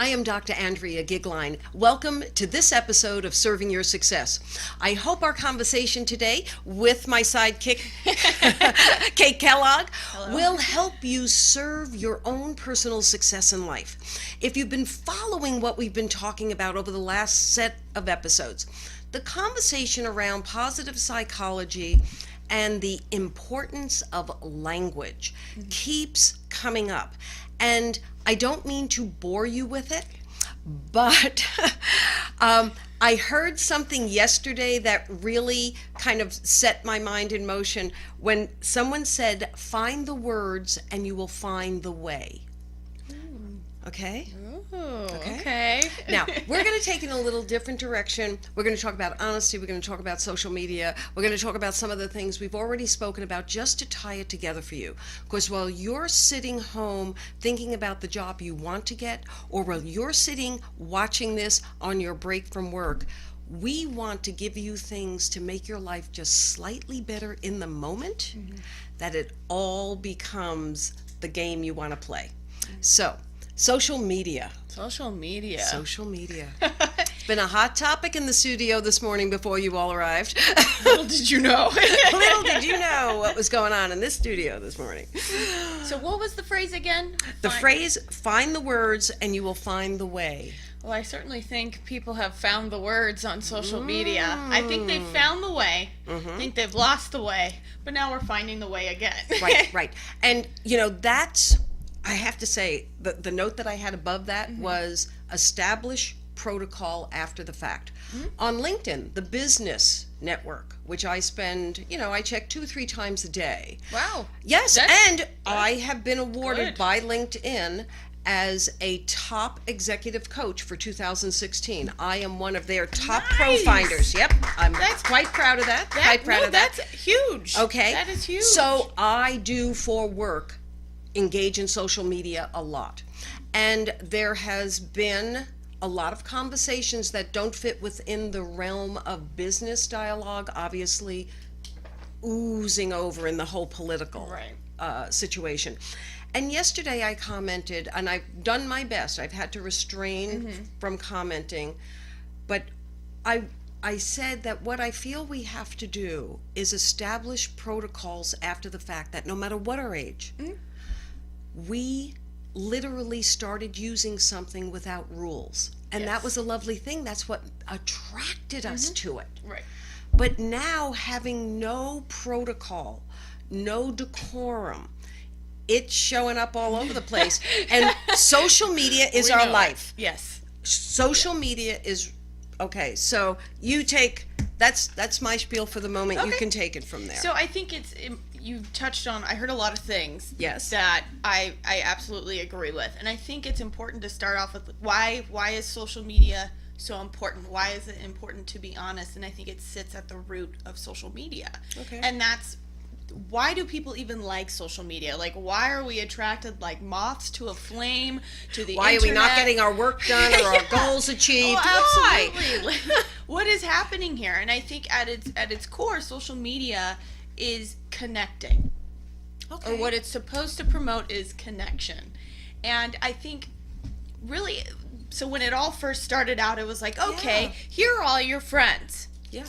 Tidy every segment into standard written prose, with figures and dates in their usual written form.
I am Dr. Andrea Goeglein. Welcome to this episode of Serving Your Success. I hope our conversation today with my sidekick, Kate Kellogg, will help you serve your own personal success in life. If you've been following what we've been talking about over the last set of episodes, the conversation around positive psychology and the importance of language keeps coming up. And I don't mean to bore you with it, but I heard something yesterday that really kind of set my mind in motion when someone said, find the words and you will find the way. Okay? Ooh, okay. Now, we're going to take it in a little different direction. We're going to talk about honesty. We're going to talk about social media. We're going to talk about some of the things we've already spoken about just to tie it together for you. Because while you're sitting home thinking about the job you want to get, or while you're sitting watching this on your break from work, we want to give you things to make your life just slightly better in the moment, that it all becomes the game you want to play. So, social media. Social media. It's been a hot topic in the studio this morning before you all arrived. Little did you know. Little did you know what was going on in this studio this morning. So what was the phrase again? The phrase, find the words and you will find the way. Well, I certainly think people have found the words on social media. I think they've found the way. I think they've lost the way. But now we're finding the way again. Right. And, you know, that's... I have to say, the note that I had above that was establish protocol after the fact. On LinkedIn, the business network, which I spend, I check 2 or 3 times a day. Wow. Yes, and I have been awarded by LinkedIn as a top executive coach for 2016. I am one of their top pro finders. Yep, I'm quite proud of that. That's huge. Okay. That is huge. So I do for work engage in social media a lot. And there has been a lot of conversations that don't fit within the realm of business dialogue, obviously oozing over in the whole political situation. And yesterday I commented, and I've done my best, I've had to restrain from commenting, but I said that what I feel we have to do is establish protocols after the fact that no matter what our age, we literally started using something without rules. And that was a lovely thing. That's what attracted us to it. Right. But now having no protocol, no decorum, it's showing up all over the place. And social media is our life. Yes. Social media is, okay, so you take, that's my spiel for the moment. Okay. You can take it from there. So I think you touched on, I heard a lot of things that I absolutely agree with. And I think it's important to start off with why is social media so important? Why is it important to be honest? And I think it sits at the root of social media. Okay. And that's, why do people even like social media? Like, why are we attracted like moths to a flame to the why internet? Are we not getting our work done or our goals achieved? Oh, absolutely. What is happening here? And I think at its core, social media is connecting. Or what it's supposed to promote is connection. And I think really, so when it all first started out, it was like, okay, here are all your friends. Yeah.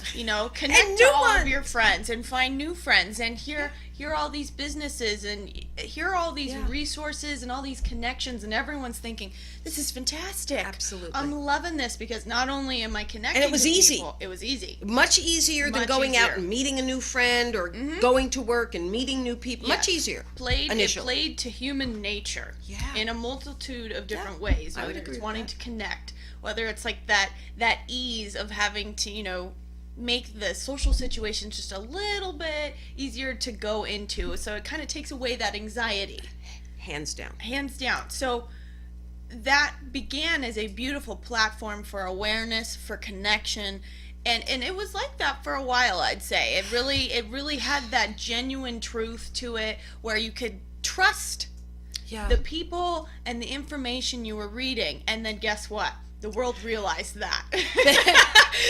Connect to all of your friends and find new friends, and here are all these businesses, and here are all these resources and all these connections, and everyone's thinking, this is fantastic. Absolutely. I'm loving this because not only am I connecting and it was easy. People, it was easy. Much easier than going out and meeting a new friend or going to work and meeting new people. Yes. Much easier. It played to human nature in a multitude of different ways, whether it's wanting to connect, whether it's like that ease of having to, make the social situation just a little bit easier to go into. So it kind of takes away that anxiety. Hands down. So that began as a beautiful platform for awareness, for connection, and it was like that for a while, I'd say. It really had that genuine truth to it where you could trust the people and the information you were reading. And then guess what? The world realized that.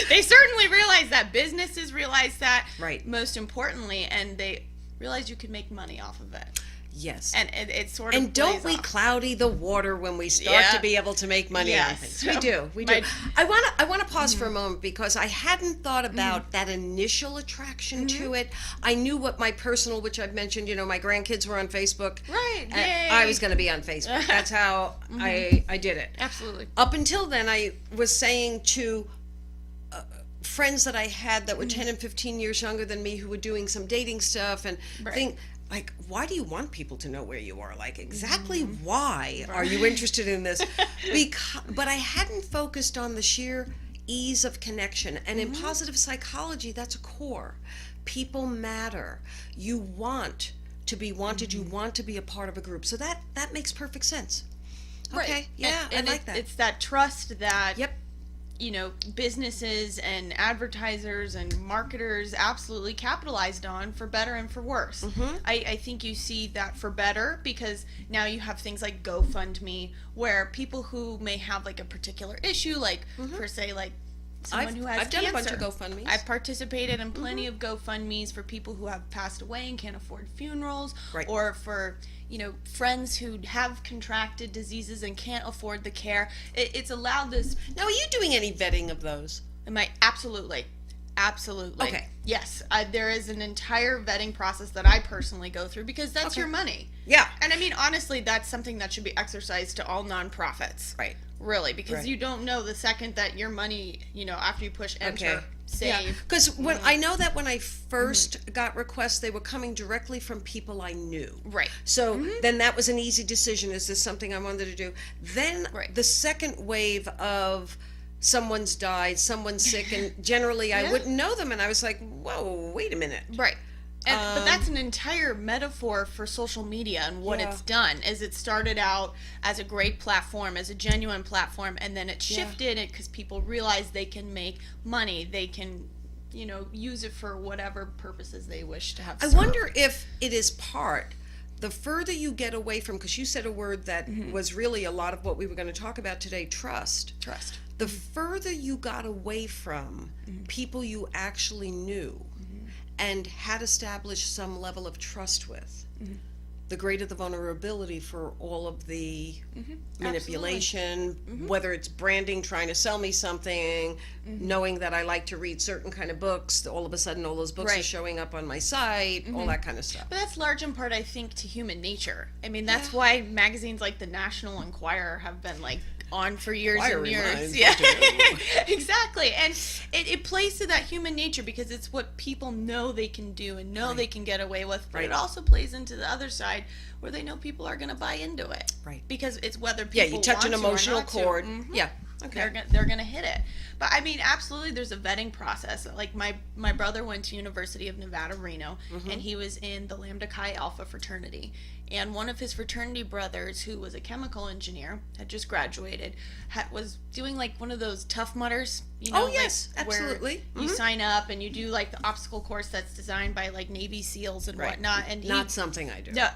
They certainly realized that. Businesses realized that. Right. Most importantly, and they realized you could make money off of it. Yes. And it sort of And don't plays we off. cloudy the water when we start to be able to make money on Yes. things? We do. We do. I want to pause for a moment because I hadn't thought about that initial attraction to it. I knew what my personal, which I've mentioned, my grandkids were on Facebook. Right. And Yay. I was going to be on Facebook. That's how I did it. Absolutely. Up until then, I was saying to friends that I had that were 10 and 15 years younger than me who were doing some dating stuff and think, like, why do you want people to know where you are? Like, exactly why are you interested in this? But I hadn't focused on the sheer ease of connection. And in positive psychology, that's a core. People matter. You want to be wanted. You want to be a part of a group. So that makes perfect sense. Okay. Right. Yeah, and I like that. It's that trust that Yep. Businesses and advertisers and marketers absolutely capitalized on for better and for worse. I think you see that for better because now you have things like GoFundMe where people who may have like a particular issue, like per se, like someone who has I've done cancer. a bunch of GoFundMes. I've participated in plenty of GoFundMes for people who have passed away and can't afford funerals, Right. or for friends who have contracted diseases and can't afford the care. It's allowed this. Now, are you doing any vetting of those? Am I absolutely? Okay. Yes, there is an entire vetting process that I personally go through because that's your money. Yeah. And I mean, honestly, that's something that should be exercised to all nonprofits. Right. Really, because Right. you don't know the second that your money, after you push enter, save. Because when I know that when I first got requests, they were coming directly from people I knew. Right. So then that was an easy decision. Is this something I wanted to do? Then the second wave of someone's died, someone's sick, and generally I wouldn't know them, and I was like, whoa, wait a minute. Right. But that's an entire metaphor for social media and what it's done. Is it started out as a great platform, as a genuine platform, and then it shifted it because people realized they can make money. They can, use it for whatever purposes they wish to have. I wonder if it is the further you get away from, because you said a word that was really a lot of what we were going to talk about today, trust. Trust. The further you got away from people you actually knew and had established some level of trust with, the greater the vulnerability for all of the manipulation, whether it's branding, trying to sell me something, knowing that I like to read certain kind of books, all of a sudden all those books are showing up on my site, all that kind of stuff. But that's large in part, I think, to human nature. I mean, that's why magazines like the National Enquirer have been like on for years and years. Yeah, exactly. And it plays to that human nature because it's what people know they can do and know they can get away with. But it also plays into the other side where they know people are going to buy into it. Right. Because it's whether people you touch an want to or emotional not to. chord. Yeah. Okay. They're gonna hit it. But I mean, absolutely, there's a vetting process. Like my brother went to University of Nevada, Reno, and he was in the Lambda Chi Alpha fraternity. And one of his fraternity brothers, who was a chemical engineer, had just graduated, was doing like one of those Tough Mudders. Oh, yes, like, absolutely. You sign up and you do like the obstacle course that's designed by like Navy SEALs and whatnot. And not something I do. No,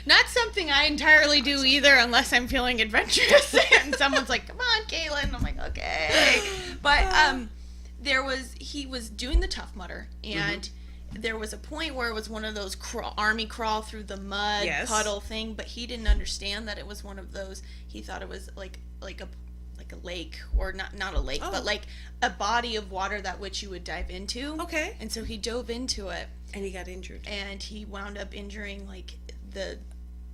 not something I entirely do either, unless I'm feeling adventurous and someone's like, "Come on, Caitlin." I'm like, "Okay," but he was doing the Tough Mudder, and there was a point where it was one of those army crawl through the mud puddle thing, but he didn't understand that it was one of those. He thought it was like a lake, or not a lake, but like a body of water that which you would dive into. Okay. And so he dove into it, and he got injured. and he wound up injuring like the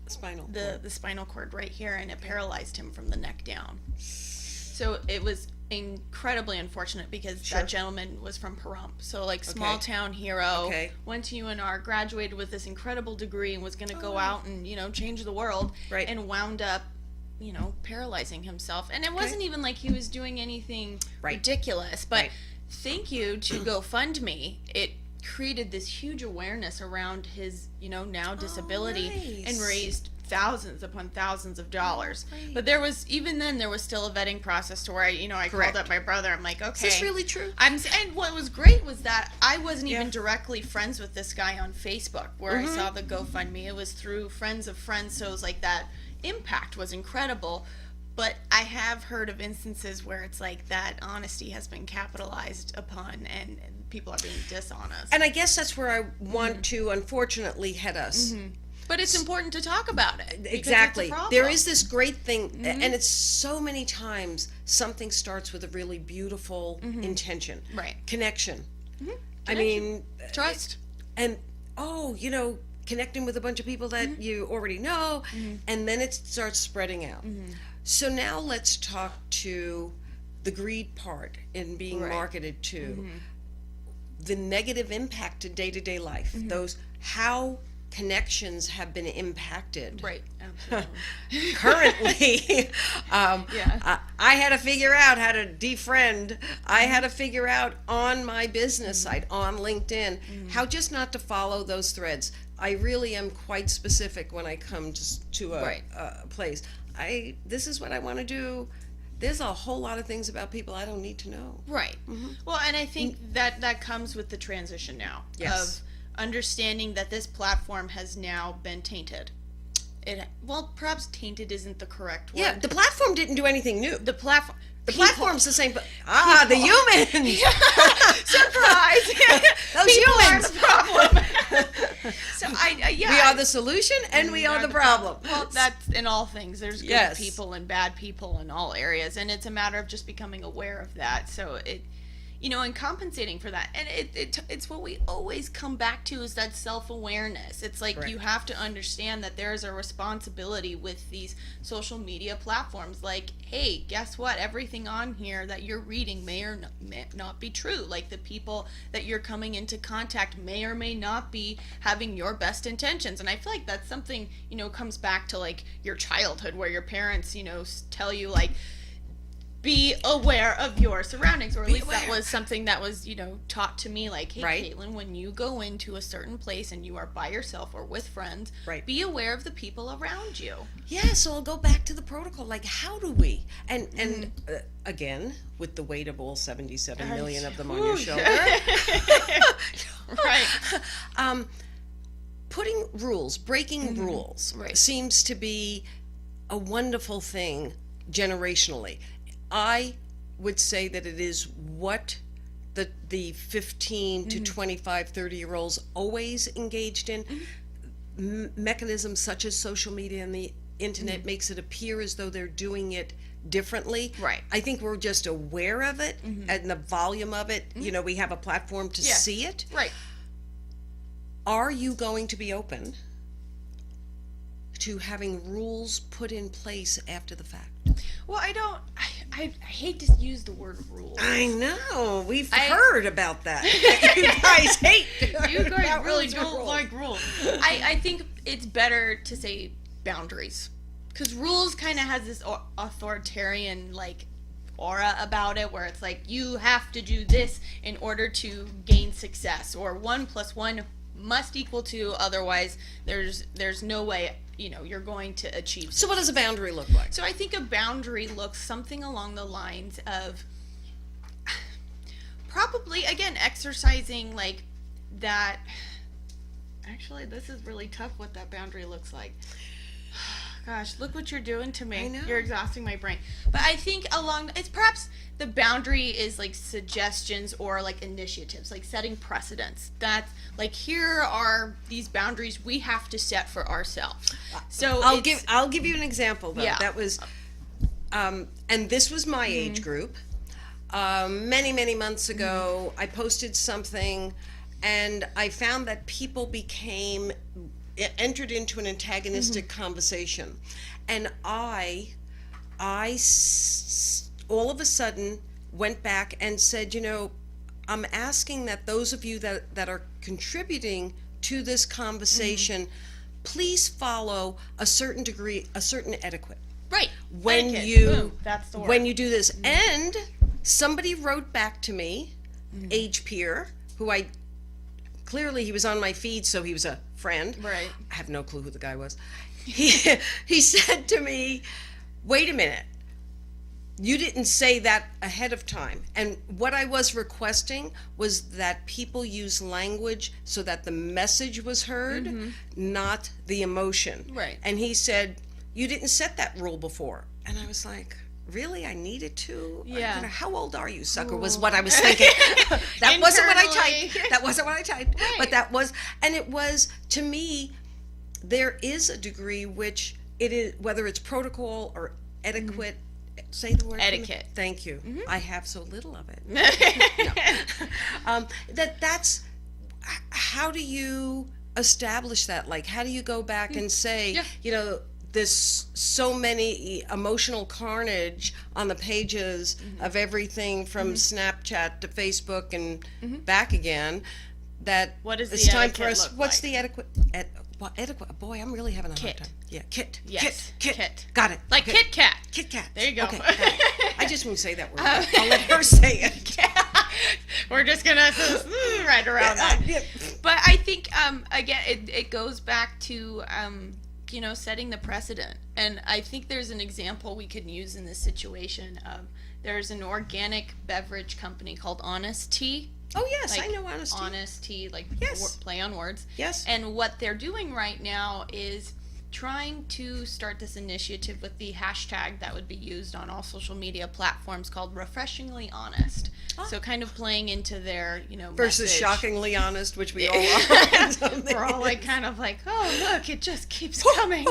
spinal cord right here, and it paralyzed him from the neck down. So it was incredibly unfortunate because that gentleman was from Pahrump, so like small town hero, went to UNR, graduated with this incredible degree, and was going to go out and change the world, and wound up paralyzing himself. And it wasn't even like he was doing anything ridiculous, but thank you to GoFundMe, it created this huge awareness around his now disability, and raised thousands upon thousands of dollars. But there was still a vetting process to where I called up my brother. I'm like, okay, is this really true? And what was great was that I wasn't even directly friends with this guy on Facebook where I saw the GoFundMe. It was through friends of friends, so it was like that impact was incredible. But I have heard of instances where it's like that honesty has been capitalized upon and people are being dishonest. And I guess that's where I want to, unfortunately, head us. But it's important to talk about it. Exactly. There is this great thing, and it's so many times something starts with a really beautiful intention. Right. Connection. I Connection. mean, Trust. And, connecting with a bunch of people that you already know, and then it starts spreading out. So now let's talk to the greed part in being marketed to. The negative impact to day-to-day life. Those, how connections have been impacted. Right, absolutely. Currently, I had to figure out how to defriend. I had to figure out on my business site, on LinkedIn, how just not to follow those threads. I really am quite specific when I come to a place. This is what I want to do. There's a whole lot of things about people I don't need to know. Right. Well, and I think that comes with the transition now of understanding that this platform has now been tainted. Perhaps tainted isn't the correct word. Yeah, the platform didn't do anything new. The platform. The platform's the same, but the humans. Surprise! Those People humans. are the problem. So we are the solution, and we are the problem. Well, that's in all things. There's good people and bad people in all areas, and it's a matter of just becoming aware of that. So and compensating for that. And it's what we always come back to is that self-awareness. It's like you have to understand that there's a responsibility with these social media platforms. Like, hey, guess what? Everything on here that you're reading may or may not be true. Like, the people that you're coming into contact may or may not be having your best intentions. And I feel like that's something, comes back to, like, your childhood where your parents, tell you, like, be aware of your surroundings, or at least that was something that was, taught to me, like, hey, Caitlin, when you go into a certain place and you are by yourself or with friends, be aware of the people around you. Yeah, so I'll go back to the protocol. Like, how do we? And again, with the weight of all 77 million of them on your shoulder. Right. Putting rules, breaking rules seems to be a wonderful thing generationally. I would say that it is what the 15 to 25, 30-year-olds always engaged in. Mechanisms such as social media and the internet makes it appear as though they're doing it differently. Right. I think we're just aware of it and the volume of it. We have a platform to see it. Right. Are you going to be open to having rules put in place after the fact? Well, I hate to use the word rules. I know. We've heard about that. You guys hate You guys really don't like rules. I think it's better to say boundaries. Because rules kind of has this authoritarian, like, aura about it, where it's like, you have to do this in order to gain success, or 1 + 1 must equal 2, otherwise there's no way you're going to achieve success. So what does a boundary look like? So I think a boundary looks something along the lines of probably, again, exercising like that. Actually, this is really tough what that boundary looks like. Gosh, look what you're doing to me. I know. You're exhausting my brain. But I think it's perhaps the boundary is like suggestions or like initiatives, like setting precedents. That's like, here are these boundaries we have to set for ourselves. So I'll give you an example though. Yeah. That was and this was my age group. Many months ago, I posted something and I found that people entered into an antagonistic conversation, and I all of a sudden went back and said, I'm asking that those of you that are contributing to this conversation, please follow a certain degree, a certain etiquette. Right. When Etiquette. Boom. That's the word. when you do this. And somebody wrote back to me, age peer, who clearly he was on my feed, so he was a friend. Right. I have no clue who the guy was. He said to me, wait a minute, you didn't say that ahead of time. And what I was requesting was that people use language so that the message was heard, not the emotion. Right. And he said, you didn't set that rule before. And I was like, really? I needed to? Yeah. How old are you, sucker, was what I was thinking. That wasn't what I typed. That wasn't what I typed. Right. But that was, and it was, to me, there is a degree which it is, whether it's protocol or etiquette. Say the word. Etiquette. Thank you. Mm-hmm. I have so little of it. That's how do you establish that? Like, how do you go back and say, there's so many emotional carnage on the pages of everything from Snapchat to Facebook and back again, that what is it's the time for etiquette us. look What's like? the etiquette? Boy, I'm really having a hard time. Yeah, kit. Yes, Kit. Got it. Like Okay. Kit Kat. Kit Kat. There you go. Okay, got it. I just won't say that word. I'll let her say it. We're just gonna right around that. Yeah. But I think again, it goes back to setting the precedent, and I think there's an example we could use in this situation. There's an organic beverage company called Honest Tea. Oh yes, Like I know Honest Tea. Honest Tea, like Yes. play on words. Yes. And what they're doing right now is trying to start this initiative with the hashtag that would be used on all social media platforms called Refreshingly Honest. So kind of playing into their, Versus message. Shockingly Honest, which we all are. We're all like kind of like, oh look, it just keeps coming.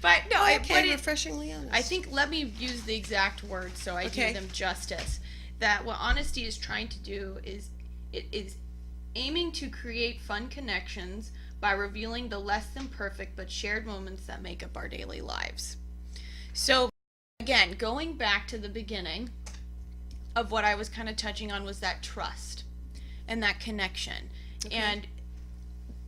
But no, Refreshingly Honest. I think, let me use the exact words so I do them justice. That what Honesty is trying to do is it is aiming to create fun connections by revealing the less than perfect but shared moments that make up our daily lives. So again, going back to the beginning of what I was kind of touching on was that trust and that connection. Okay. And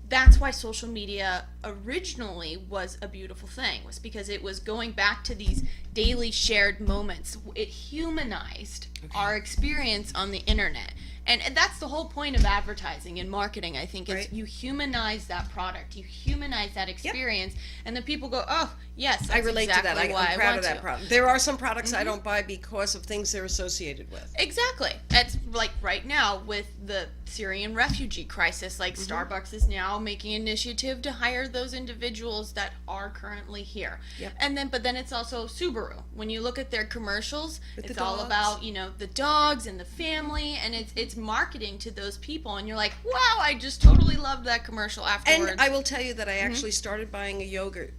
that's why social media originally was a beautiful thing, was because it was going back to these daily shared moments. It humanized our experience on the internet. And that's the whole point of advertising and marketing, I think, is you humanize that product, you humanize that experience, and then people go, oh, yes, that's I relate exactly to that. why I'm proud of want that product. There are some products I don't buy because of things they're associated with. Exactly. It's like right now with the Syrian refugee crisis, like Starbucks is now making an initiative to hire those individuals that are currently here. Yep. And but then it's also Subaru. When you look at their commercials, With it's the all dogs. about, the dogs and the family, and it's marketing to those people, and you're like, wow, I just totally loved that commercial afterwards. And I will tell you that I actually started buying a yogurt,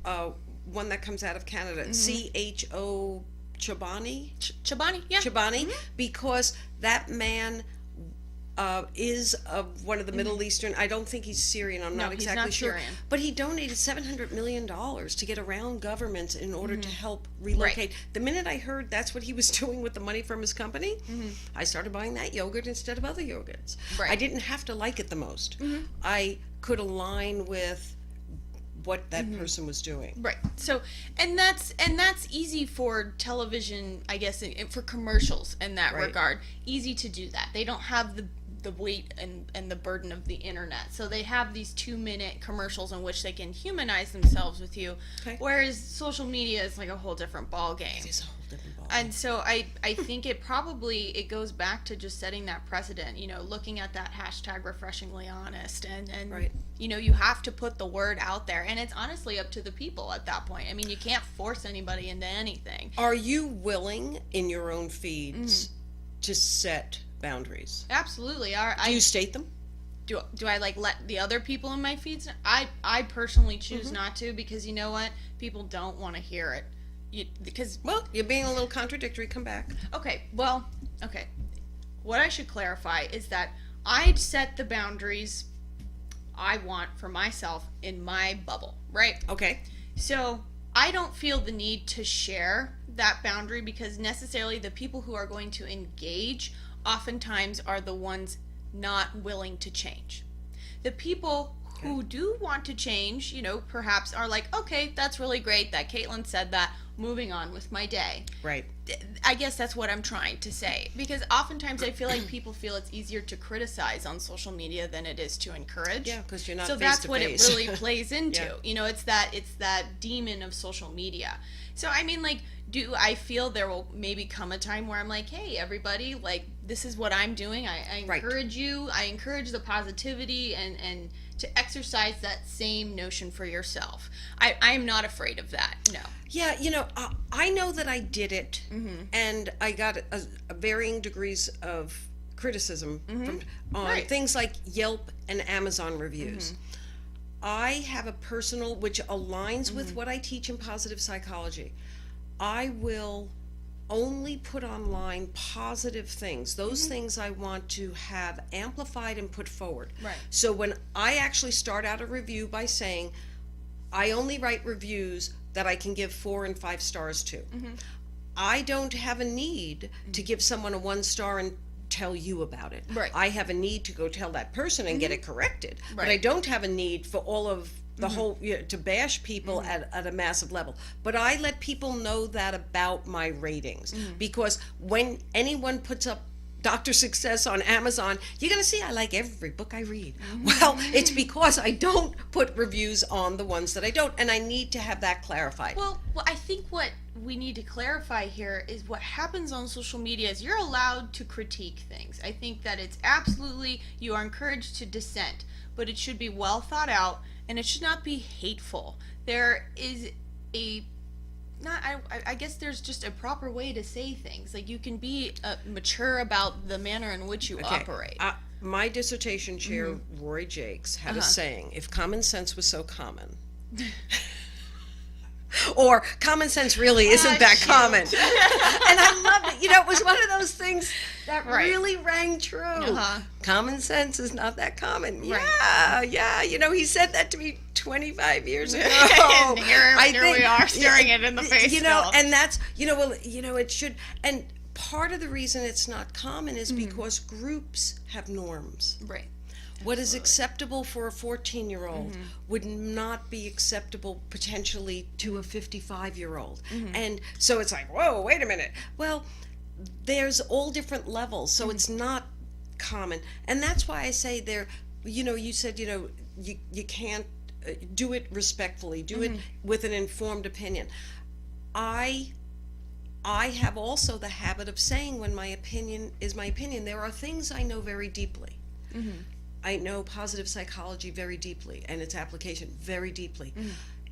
one that comes out of Canada, CHO Chobani. Chobani, yeah. Chobani, because that man is of one of the Middle Eastern. I don't think he's Syrian. I'm not exactly he's not sure. Syrian. But he donated $700 million to get around governments in order to help relocate. Right. The minute I heard that's what he was doing with the money from his company, I started buying that yogurt instead of other yogurts. Right. I didn't have to like it the most. I could align with what that person was doing. Right. So, and that's easy for television, I guess, for commercials in that regard. Easy to do that. They don't have the weight and the burden of the internet. So they have these 2-minute commercials in which they can humanize themselves with you. Okay. Whereas social media is like a whole different ball game. It is a whole different ball. And so I think it goes back to just setting that precedent, looking at that hashtag refreshingly honest, and you have to put the word out there, and it's honestly up to the people at that point. I mean, you can't force anybody into anything. Are you willing in your own feeds to set boundaries? Absolutely. Do you state them? Do I let the other people in my feeds? I personally choose not to, because you know what? People don't want to hear it. Well, you're being a little contradictory. Come back. Okay. What I should clarify is that I set the boundaries I want for myself in my bubble, right? Okay. So I don't feel the need to share that boundary, because necessarily the people who are going to engage oftentimes are the ones not willing to change. The people who do want to change, perhaps are like, okay, that's really great that Caitlin said that, moving on with my day. Right. I guess that's what I'm trying to say, because oftentimes I feel like people feel it's easier to criticize on social media than it is to encourage. Yeah, because you're not so face that's to what face. it really plays into. It's that demon of social media. So I mean, like, do I feel there will maybe come a time where I'm like, hey, everybody, like, this is what I'm doing. I encourage you. I encourage the positivity and to exercise that same notion for yourself. I'm not afraid of that. No. Yeah, I know that I did it, and I got varying degrees of criticism from things like Yelp and Amazon reviews. I have a personal, which aligns with what I teach in positive psychology. I will only put online positive things, those things I want to have amplified and put forward. Right. So when I actually start out a review by saying, I only write reviews that I can give 4 and 5 stars to. I don't have a need to give someone a 1 star and tell you about it. Right. I have a need to go tell that person and get it corrected. But I Right. don't have a need for all of the whole, to bash people at a massive level. But I let people know that about my ratings, because when anyone puts up Dr. Success on Amazon, you're going to see I like every book I read. Well, it's because I don't put reviews on the ones that I don't, and I need to have that clarified. Well, I think what we need to clarify here is what happens on social media is you're allowed to critique things. I think that it's absolutely, you are encouraged to dissent, but it should be well thought out, and it should not be hateful. There is I guess there's just a proper way to say things. Like, you can be mature about the manner in which you operate. My dissertation chair, Roy Jakes, had a saying, if common sense was so common. Or common sense really isn't that common. And I loved it. It was one of those things that really rang true. Common sense is not that common. Yeah. He said that to me 25 years ago. And here we are staring it in the face. And that's, it should. And part of the reason it's not common is because groups have norms. Right. What is acceptable for a 14-year-old would not be acceptable potentially to a 55-year-old. And so it's like, whoa, wait a minute. Well, there's all different levels, so it's not common. And that's why I say you said, you can't do it respectfully, do it with an informed opinion. I have also the habit of saying when my opinion is my opinion. There are things I know very deeply. I know positive psychology very deeply and its application very deeply.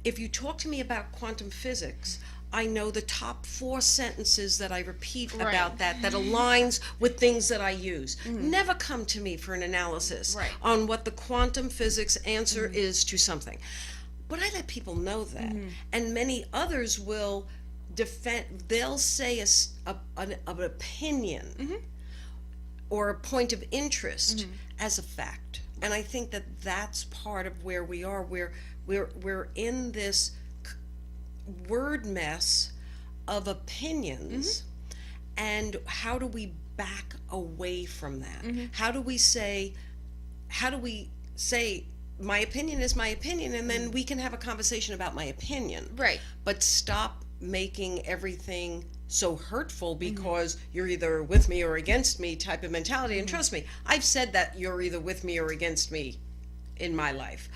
If you talk to me about quantum physics, I know the top 4 sentences that I repeat about that aligns with things that I use. Never come to me for an analysis on what the quantum physics answer is to something. But I let people know that. And many others will they'll say an opinion or a point of interest as a fact. And I think that that's part of where we are. We're in this word mess of opinions, and how do we back away from that? How do we say my opinion is my opinion, and then we can have a conversation about my opinion, but stop making everything so hurtful because you're either with me or against me type of mentality. And trust me, I've said that you're either with me or against me in my life.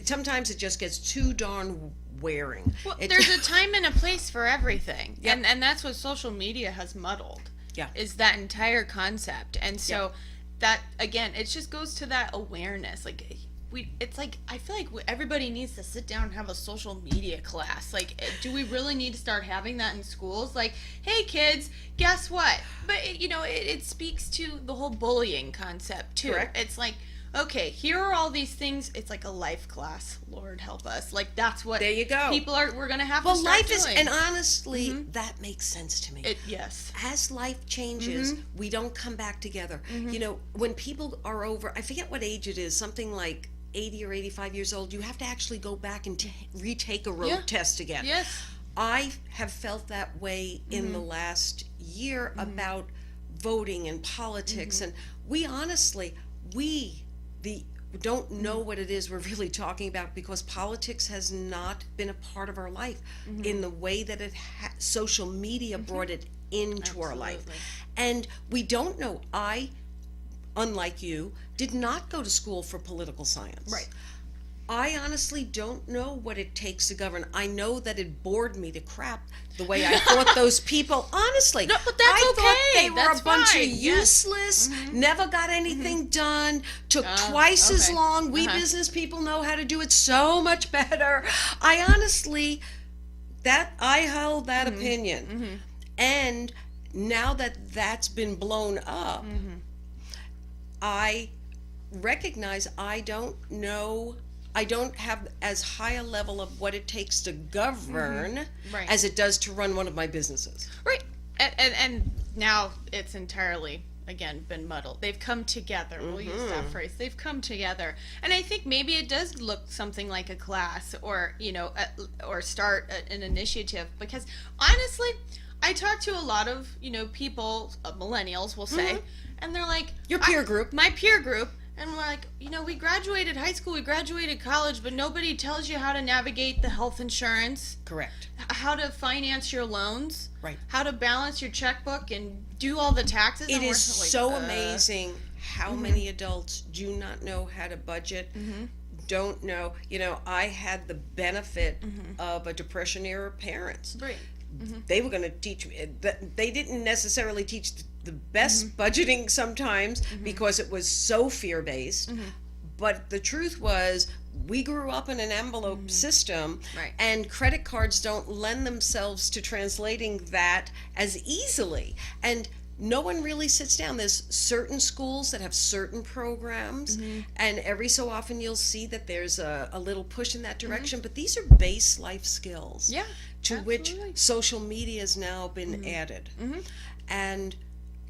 Sometimes it just gets too darn wearing. Well, there's a time and a place for everything. And that's what social media has muddled. Is that entire concept. And so that, again, it just goes to that awareness. Like, it's like, I feel like everybody needs to sit down and have a social media class. Like, do we really need to start having that in schools? Like, hey kids, guess what? But it speaks to the whole bullying concept too. Correct. It's like, okay, here are all these things. It's like a life class. Lord help us. Like, that's what there you go. We're gonna have to start life doing. is, and honestly, that makes sense to me. Yes. As life changes, we don't come back together. When people are over, I forget what age it is, something like 80 or 85 years old, you have to actually go back and retake a road test again. Yes. I have felt that way in the last year about voting and politics, and we honestly, don't know what it is we're really talking about, because politics has not been a part of our life in the way that social media brought it into our life. And we don't know. I, unlike you, did not go to school for political science. I honestly don't know what it takes to govern. I know that it bored me to crap the way I thought those people, honestly. No, but that's I thought they were that's a bunch fine. of useless, never got anything done, took twice as long. We business people know how to do it so much better. I honestly, I held that opinion. And now that that's been blown up, I recognize I don't know I don't have as high a level of what it takes to govern Right. as it does to run one of my businesses. Right. And now it's entirely, again, been muddled. They've come together. We'll use that phrase. They've come together. And I think maybe it does look something like a class, or, or start an initiative. Because honestly, I talk to a lot of, people, millennials, we'll say, and they're like, Your peer group. My peer group. And we're like, we graduated high school, we graduated college, but nobody tells you how to navigate the health insurance. Correct. How to finance your loans. Right. How to balance your checkbook and do all the taxes. It and is so amazing how many adults do not know how to budget, don't know. I had the benefit of a Depression era parents. Right. They were going to teach me. They didn't necessarily teach the best budgeting sometimes because it was so fear-based. But the truth was, we grew up in an envelope system, Right. and credit cards don't lend themselves to translating that as easily. And no one really sits down. There's certain schools that have certain programs, and every so often you'll see that there's a little push in that direction. But these are base life skills, Yeah, to absolutely. which social media has now been added. And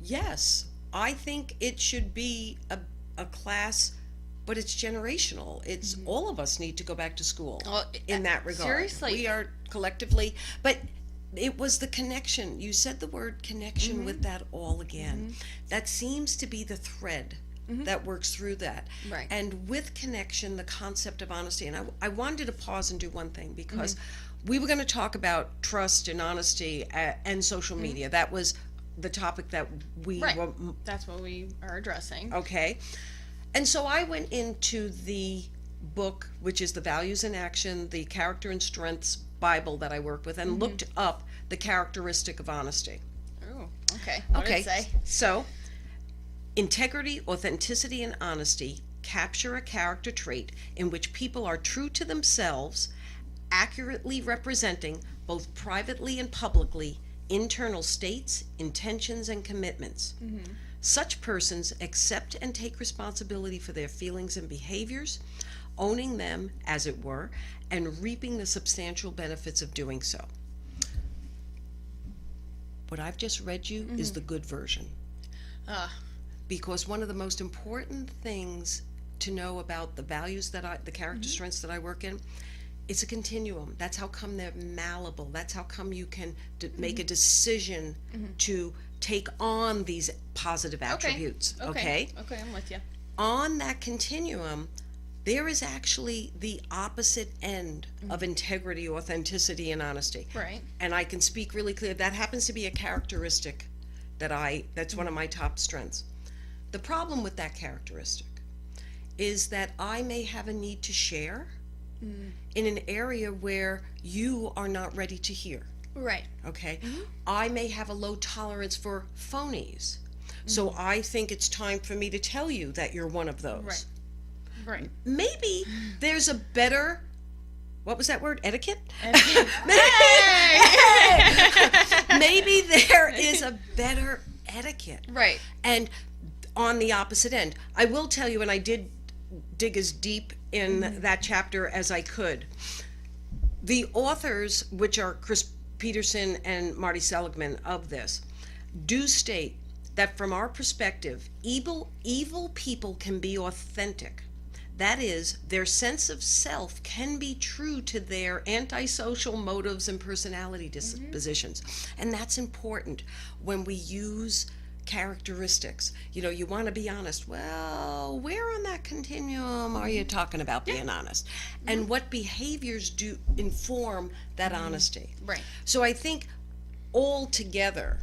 yes, I think it should be a class, but it's generational. It's all of us need to go back to school Well, in that regard. seriously. We are collectively, but it was the connection. You said the word connection with that all again. That seems to be the thread that works through that. Right. And with connection, the concept of honesty. And I wanted to pause and do one thing, because we were going to talk about trust and honesty and social media. That was the topic that we Right. were, That's what we are addressing. okay. And so I went into the book, which is the Values in Action, the Character and Strengths Bible that I work with, and looked up the characteristic of honesty. Oh, okay. What did Okay, it say? so integrity, authenticity, and honesty capture a character trait in which people are true to themselves, accurately representing, both privately and publicly, internal states, intentions, and commitments. Such persons accept and take responsibility for their feelings and behaviors, owning them, as it were, and reaping the substantial benefits of doing so. What I've just read you is the good version. Because one of the most important things to know about the values that the character strengths that I work in, it's a continuum. That's how come they're malleable. That's how come you can make a decision to take on these positive attributes. Okay? Okay, I'm with you. On that continuum, there is actually the opposite end of integrity, authenticity, and honesty. Right. And I can speak really clear. That happens to be a characteristic that's one of my top strengths. The problem with that characteristic is that I may have a need to share in an area where you are not ready to hear. Right. Okay? I may have a low tolerance for phonies. So I think it's time for me to tell you that you're one of those. Right. Right. Maybe there's a better, what was that word? Etiquette? Maybe there is a better etiquette. Right. And on the opposite end, I will tell you, and I did dig as deep in that chapter as I could. The authors, which are Chris Peterson and Marty Seligman of this, do state that from our perspective, evil people can be authentic. That is, their sense of self can be true to their antisocial motives and personality dispositions. And that's important when we use characteristics. You want to be honest. Well, where on that continuum are you talking about being honest? And what behaviors do inform that honesty? Right. So I think all together,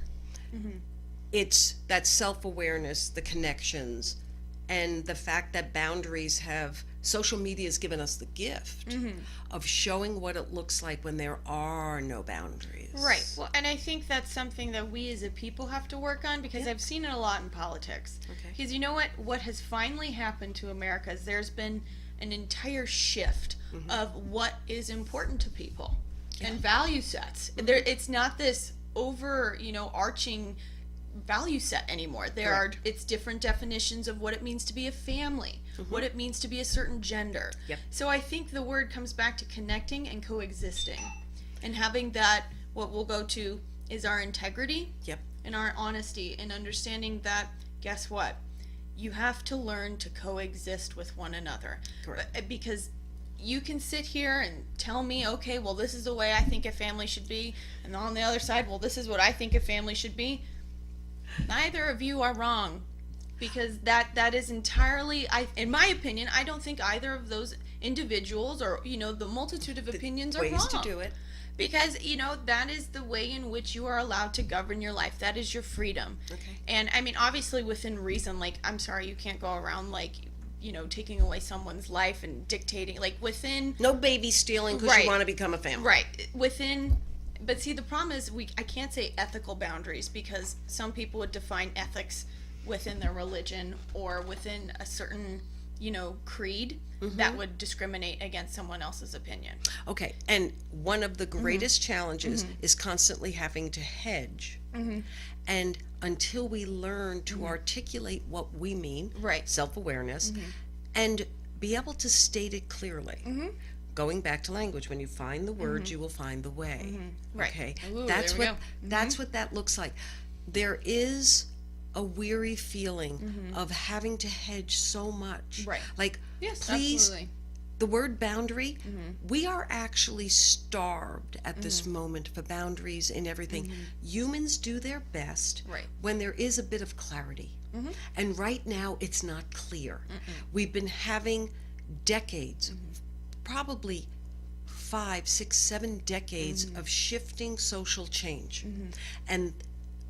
it's that self-awareness, the connections, and the fact that social media has given us the gift of showing what it looks like when there are no boundaries. Right. Well, and I think that's something that we as a people have to work on, because I've seen it a lot in politics. Okay. Because you know what has finally happened to America is there's been an entire shift of what is important to people and value sets. It's not this arching value set anymore. It's different definitions of what it means to be a family, what it means to be a certain gender. Yep. So I think the word comes back to connecting and coexisting, and having that, what we'll go to is our integrity. Yep. And our honesty, and understanding that, guess what? You have to learn to coexist with one another. Correct. Because you can sit here and tell me, okay, well, this is the way I think a family should be, and on the other side, well, this is what I think a family should be. Neither of you are wrong, because that is entirely, in my opinion, I don't think either of those individuals, or the multitude of opinions, are wrong. Ways to do it. Because that is the way in which you are allowed to govern your life. That is your freedom. Okay. And I mean, obviously within reason. Like, I'm sorry, you can't go around taking away someone's life and dictating, within. No baby stealing because Right. you want to become a family. Right. Within. But see, the problem is I can't say ethical boundaries, because some people would define ethics within their religion or within a certain, creed that would discriminate against someone else's opinion. Okay, and one of the greatest challenges is constantly having to hedge. And until we learn to articulate what we mean, Right. self-awareness, and be able to state it clearly. Going back to language, when you find the words, you will find the way. Right. Okay, Ooh, that's there we what go. that's what that looks like. There is a weary feeling of having to hedge so much. Right. Like, Yes, please, absolutely. the word boundary, we are actually starved at this moment for boundaries in everything. Humans do their best Right. when there is a bit of clarity. And right now, it's not clear. We've been having decades, probably 5, 6, 7 decades of shifting social change. And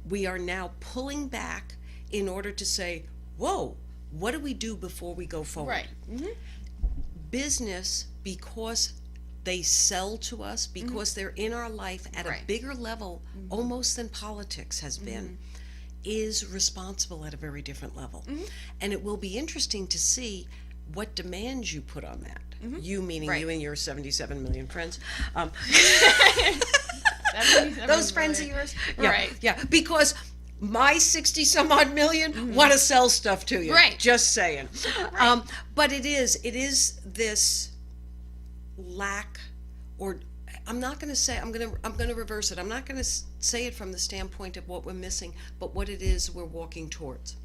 we are now pulling back in order to say, whoa, what do we do before we go forward? Right. Business, because they sell to us, because they're in our life at a Right. bigger level, almost than politics has been, is responsible at a very different level. And it will be interesting to see what demands you put on that. You meaning Right. you and your 77 million friends. That Those friends of yours? Yeah, Right. yeah, because my 60 some odd million want to sell stuff to you. Right. Just saying. But it is this lack, or I'm not going to say, I'm going to reverse it. I'm not going to say it from the standpoint of what we're missing, but what it is we're walking towards.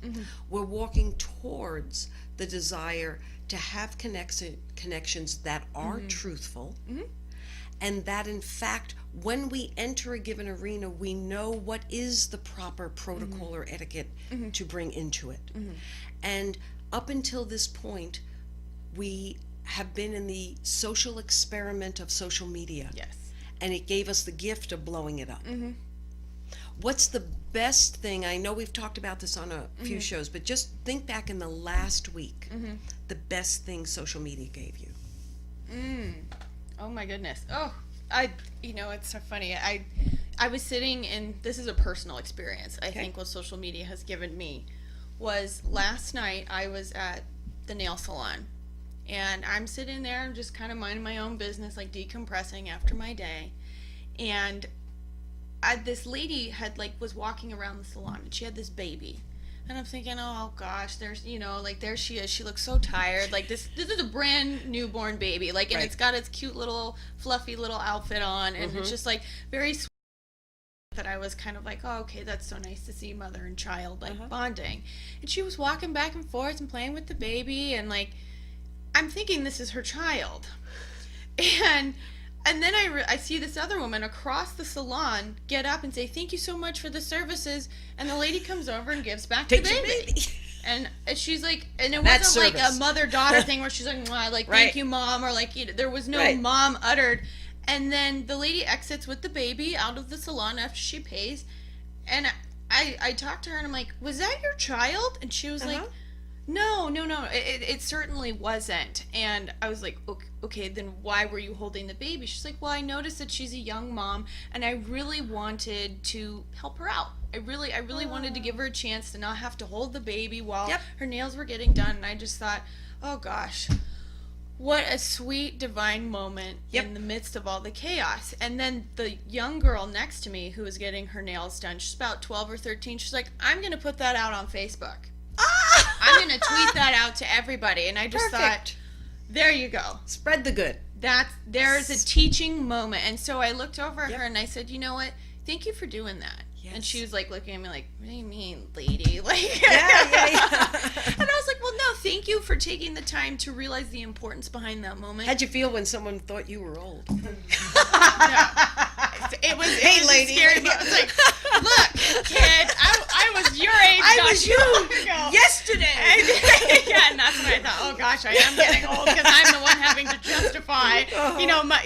We're walking towards the desire to have connections that are truthful, and that in fact, when we enter a given arena, we know what is the proper protocol or etiquette to bring into it. And up until this point, we have been in the social experiment of social media. Yes. And it gave us the gift of blowing it up. What's the best thing? I know we've talked about this on a few shows, but just think back in the last week, the best thing social media gave you. Oh my goodness. Oh, it's so funny. I was sitting in, this is a personal experience. I think what social media has given me was, last night I was at the nail salon, and I'm sitting there, I'm just kind of minding my own business, like decompressing after my day. And this lady was walking around the salon, and she had this baby. And I'm thinking, oh gosh, there's, there she is. She looks so tired. Like, this is a brand newborn baby. Like, and Right. it's got its cute little, fluffy little outfit on. And it's just very sweet. That I was kind of like, oh, okay, that's so nice to see mother and child, bonding. And she was walking back and forth and playing with the baby. And, I'm thinking this is her child. And then I see this other woman across the salon get up and say, thank you so much for the services. And the lady comes over and gives back the Take your baby. baby. And she's like, and it That's wasn't like service. a mother-daughter thing where she's like, "Mwah," like, Right. thank you, mom, or there was no Right. mom uttered. And then the lady exits with the baby out of the salon after she pays. And I talked to her and I'm like, was that your child? And she was like, no, it certainly wasn't. And I was like, okay, then why were you holding the baby? She's like, well, I noticed that she's a young mom, and I really wanted to help her out. I really wanted to give her a chance to not have to hold the baby while Yep. her nails were getting done. And I just thought, oh gosh, What a sweet divine moment Yep. in the midst of all the chaos. And then the young girl next to me who was getting her nails done, she's about 12 or 13, she's like, I'm going to put that out on Facebook. I'm going to tweet that out to everybody. And I just thought, Perfect. there you go. Spread the good. There's a teaching moment. And so I looked over at Yep. her and I said, you know what? Thank you for doing that. And Yes. she was like looking at me like, what do you mean, lady? Like, Yeah. And I was like, well, no, thank you for taking the time to realize the importance behind that moment. How'd you feel when someone thought you were old? It was, Hey, it was lady. a scary moment. It's like, look, kid, I was your age. I not was too you long ago. yesterday. Yeah, and that's when I thought, oh gosh, I am getting old because I'm the one having to justify,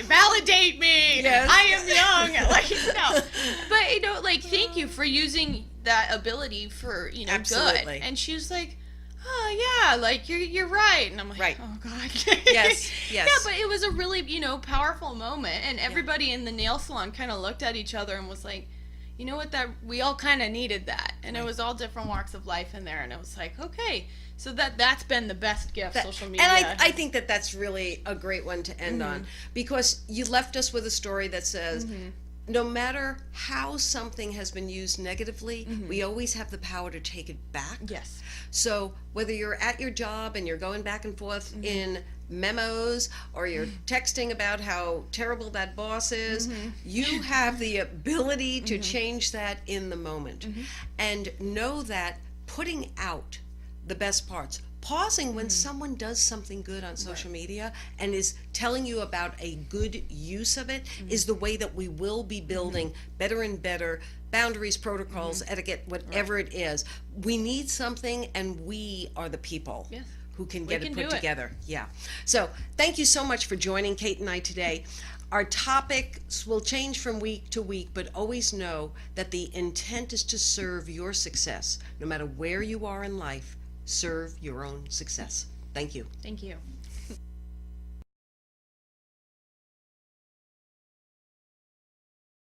validate me. Yes. I am young. Like, no. But, like, thank you for using that ability for, Absolutely. good. And she was like, oh, yeah, like, you're right. And I'm like, Right. oh, God. Yes, yes. Yeah, but it was a really, powerful moment. And everybody in the nail salon kind of looked at each other and was like, you know what, that we all kind of needed that. And it was all different walks of life in there. And it was like, okay, so that's been the best gift social media. And I think that that's really a great one to end on, because you left us with a story that says, no matter how something has been used negatively, we always have the power to take it back. Yes. So whether you're at your job and you're going back and forth in memos, or you're texting about how terrible that boss is, you have the ability to change that in the moment. And know that putting out the best parts, pausing when someone does something good on social media and is telling you about a good use of it, is the way that we will be building better and better boundaries, protocols, etiquette, whatever it is. We need something, and we are the people who can get it put together. Yeah. So thank you so much for joining Kate and I today. Our topics will change from week to week, but always know that the intent is to serve your success. No matter where you are in life, serve your own success. Thank you. Thank you.